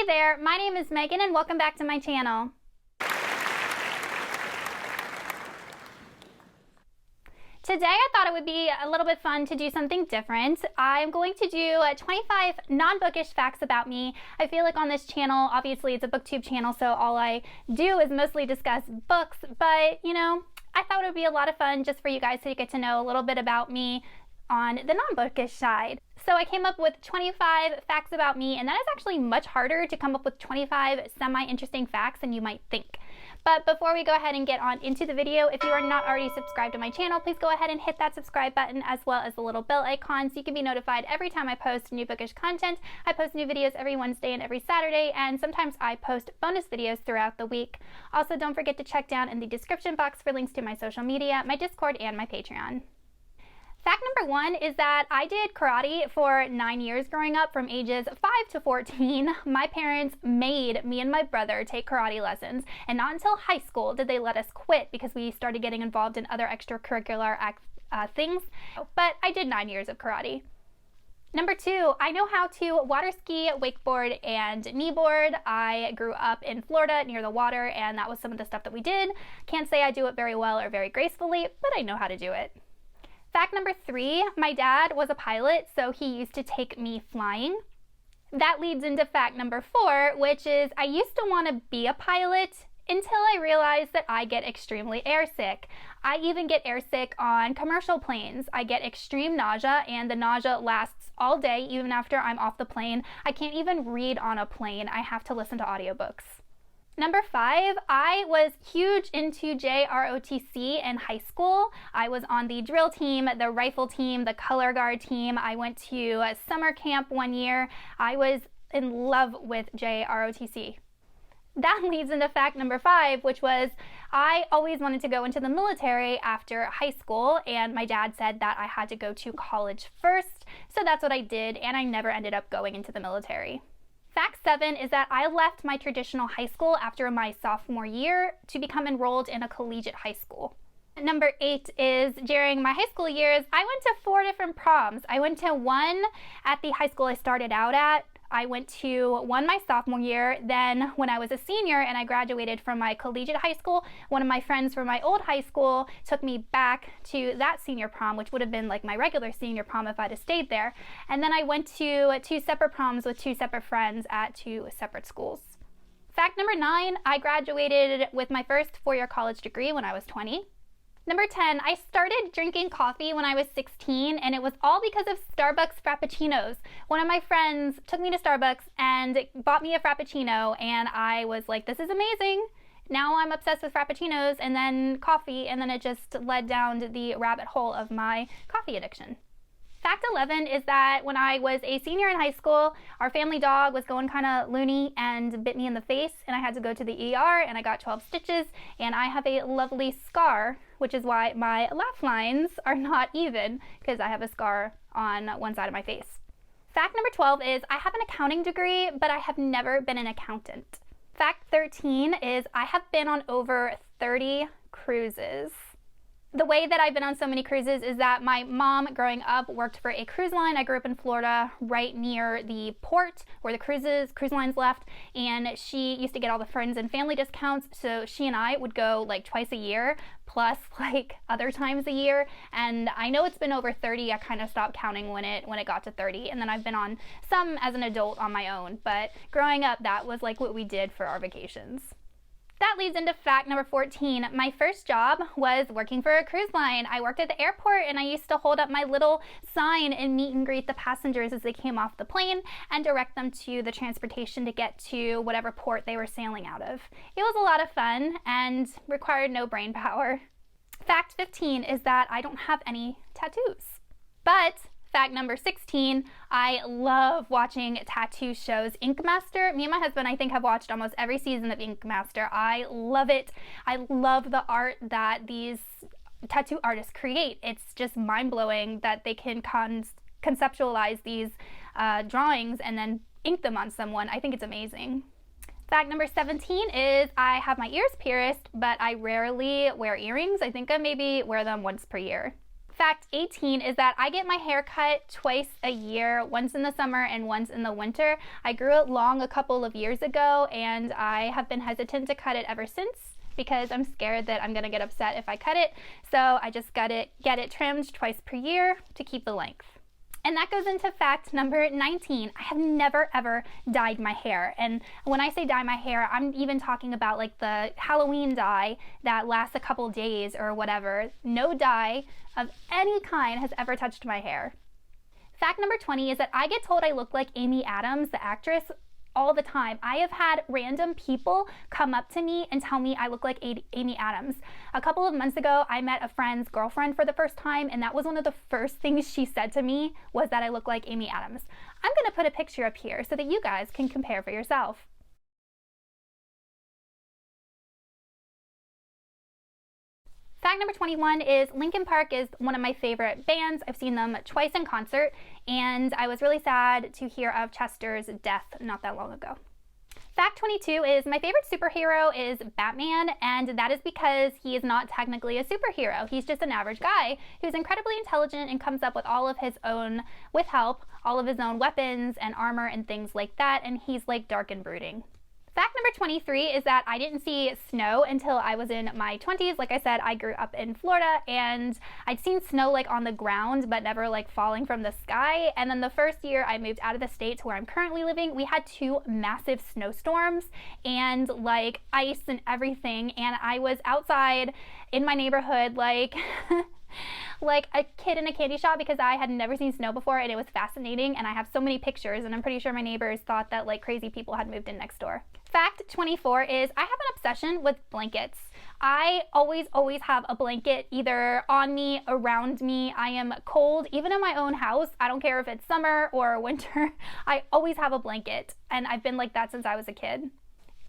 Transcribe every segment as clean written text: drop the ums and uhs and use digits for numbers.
Hey there, my name is Megan and welcome back to my channel. Today I thought it would be a little bit fun to do something different. I'm going to do 25 non-bookish facts about me. I feel like on this channel, obviously it's a booktube channel, so all I do is mostly discuss books, but you know, I thought it would be a lot of fun just for you guys to get to know a little bit about me on the non-bookish side. So I came up with 25 facts about me, and that is actually much harder to come up with 25 semi-interesting facts than you might think. But before we go ahead and get on into the video, if you are not already subscribed to my channel, please go ahead and hit that subscribe button as well as the little bell icon so you can be notified every time I post new bookish content. I post new videos every Wednesday and every Saturday, and sometimes I post bonus videos throughout the week. Also, don't forget to check down in the description box for links to my social media, my Discord, and my Patreon. Fact number 1 is that I did karate for 9 years growing up, from ages 5 to 14. My parents made me and my brother take karate lessons, and not until high school did they let us quit because we started getting involved in other extracurricular things. But I did 9 years of karate. Number 2, I know how to water ski, wakeboard, and kneeboard. I grew up in Florida near the water, and that was some of the stuff that we did. Can't say I do it very well or very gracefully, but I know how to do it. Fact number 3, my dad was a pilot, so he used to take me flying. That leads into fact number 4, which is I used to want to be a pilot until I realized that I get extremely airsick. I even get airsick on commercial planes. I get extreme nausea, and the nausea lasts all day, even after I'm off the plane. I can't even read on a plane. I have to listen to audiobooks. Number 5, I was huge into JROTC in high school. I was on the drill team, the rifle team, the color guard team. I went to a summer camp one year. I was in love with JROTC. That leads into fact number 5, which was I always wanted to go into the military after high school, and my dad said that I had to go to college first, so that's what I did, and I never ended up going into the military. Fact 7 is that I left my traditional high school after my sophomore year to become enrolled in a collegiate high school. Number 8 is during my high school years, I went to 4 different proms. I went to one at the high school I started out at. I went to one my sophomore year. Then when I was a senior and I graduated from my collegiate high school, one of my friends from my old high school took me back to that senior prom, which would have been like my regular senior prom if I'd have stayed there. And then I went to 2 separate proms with 2 separate friends at 2 separate schools. Fact number 9, I graduated with my first 4-year college degree when I was 20. Number 10, I started drinking coffee when I was 16, and it was all because of Starbucks Frappuccinos. One of my friends took me to Starbucks and bought me a Frappuccino, and I was like, this is amazing. Now I'm obsessed with Frappuccinos and then coffee, and then it just led down the rabbit hole of my coffee addiction. Fact 11 is that when I was a senior in high school, our family dog was going kind of loony and bit me in the face, and I had to go to the ER, and I got 12 stitches, and I have a lovely scar, which is why my laugh lines are not even, because I have a scar on one side of my face. Fact number 12 is I have an accounting degree, but I have never been an accountant. Fact 13 is I have been on over 30 cruises. The way that I've been on so many cruises is that my mom growing up worked for a cruise line. I grew up in Florida right near the port where the cruise lines left, and she used to get all the friends and family discounts, so she and I would go like twice a year plus like other times a year. And I know it's been over 30. I kind of stopped counting when it got to 30, and then I've been on some as an adult on my own, but growing up that was like what we did for our vacations. That leads into fact number 14. My first job was working for a cruise line. I worked at the airport, and I used to hold up my little sign and meet and greet the passengers as they came off the plane and direct them to the transportation to get to whatever port they were sailing out of. It was a lot of fun and required no brain power. Fact 15 is that I don't have any tattoos. But fact number 16, I love watching tattoo shows. Ink Master, me and my husband, I think, have watched almost every season of Ink Master. I love it. I love the art that these tattoo artists create. It's just mind-blowing that they can conceptualize these drawings and then ink them on someone. I think it's amazing. Fact number 17 is I have my ears pierced, but I rarely wear earrings. I think I maybe wear them once per year. Fact 18 is that I get my hair cut twice a year, once in the summer and once in the winter. I grew it long a couple of years ago, and I have been hesitant to cut it ever since because I'm scared that I'm gonna get upset if I cut it. So I just get it trimmed twice per year to keep the length. And that goes into fact number 19. I have never ever dyed my hair. And when I say dye my hair, I'm even talking about like the Halloween dye that lasts a couple days or whatever. No dye of any kind has ever touched my hair. Fact number 20 is that I get told I look like Amy Adams, the actress, all the time. I have had random people come up to me and tell me I look like Amy Adams. A couple of months ago, I met a friend's girlfriend for the first time, and that was one of the first things she said to me was that I look like Amy Adams. I'm gonna put a picture up here so that you guys can compare for yourself. Fact number 21 is Linkin Park is one of my favorite bands. I've seen them twice in concert, and I was really sad to hear of Chester's death not that long ago. Fact 22 is my favorite superhero is Batman, and that is because he is not technically a superhero. He's just an average guy who's incredibly intelligent and comes up with all of his own, with help, all of his own weapons and armor and things like that, and he's like dark and brooding. Fact number 23 is that I didn't see snow until I was in my 20s. Like I said, I grew up in Florida, and I'd seen snow like on the ground, but never like falling from the sky. And then the first year I moved out of the state to where I'm currently living, we had 2 massive snowstorms and like ice and everything. And I was outside in my neighborhood like like a kid in a candy shop because I had never seen snow before, and it was fascinating, and I have so many pictures, and I'm pretty sure my neighbors thought that like crazy people had moved in next door. Fact 24 is I have an obsession with blankets. I always have a blanket either on me, around me. I am cold, even in my own house. I don't care if it's summer or winter. I always have a blanket, and I've been like that since I was a kid.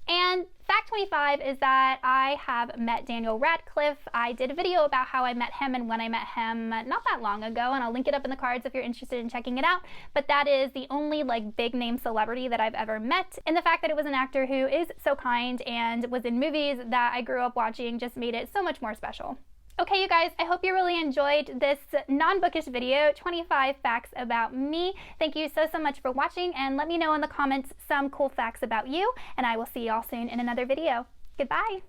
And fact 25 is that I have met Daniel Radcliffe. I did a video about how I met him and when I met him not that long ago, and I'll link it up in the cards if you're interested in checking it out. But that is the only like big name celebrity that I've ever met. And the fact that it was an actor who is so kind and was in movies that I grew up watching just made it so much more special. Okay, you guys, I hope you really enjoyed this non-bookish video, 25 facts about me. Thank you so much for watching, and let me know in the comments some cool facts about you, and I will see you all soon in another video. Goodbye.